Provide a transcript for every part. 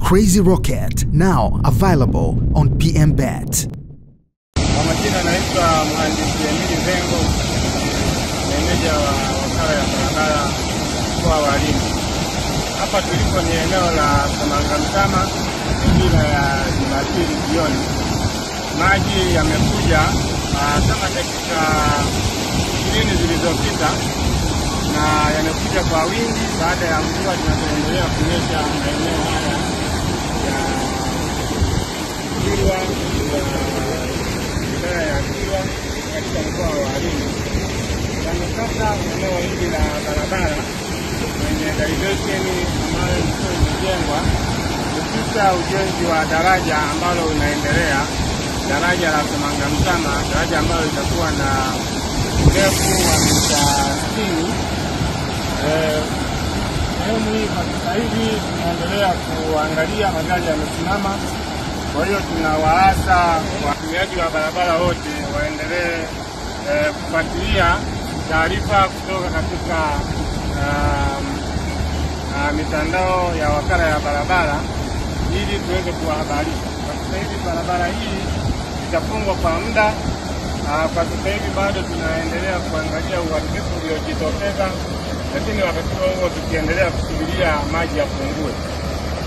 Crazy Rocket, now available on PMBet. Kwa majina naitwa Mhandisi Emili Zengo, meneja wa wakala ya barabara kwa walimu. Hapa tulipo ni eneo la Samangamtama, majira ya Jumapili jioni. Maji yamekuja kama dakika 20 zilizopita na yamekuja kwa wingi baada ya mvua zinazoendelea kunyesha maeneo haya ya Kilwa ya Kilwa katika mkoa wa Lindi. Yamekata eneo hili la barabara kwenye diversion ambayo ilikuwa imejengwa kupisha ujenzi wa daraja ambalo unaendelea, daraja la Samangamtama, daraja ambalo litakuwa na urefu wa mita 60. Sehemu hii kwa sasa hivi tunaendelea kuangalia magari yamesimama. Kwa hiyo tunawaasa watumiaji wa barabara wote waendelee kufuatilia taarifa kutoka katika mitandao ya wakala ya barabara ili tuweze kuwahabarisha. Kwa sasa hivi barabara hii itafungwa kwa muda. Kwa sasa hivi bado tunaendelea kuangalia uharibifu uliojitokeza, lakini wakati huo tukiendelea kusubiria maji yapungue.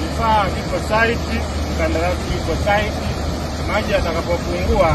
Vifaa viko site, mkandarasi yuko site, maji yatakapopungua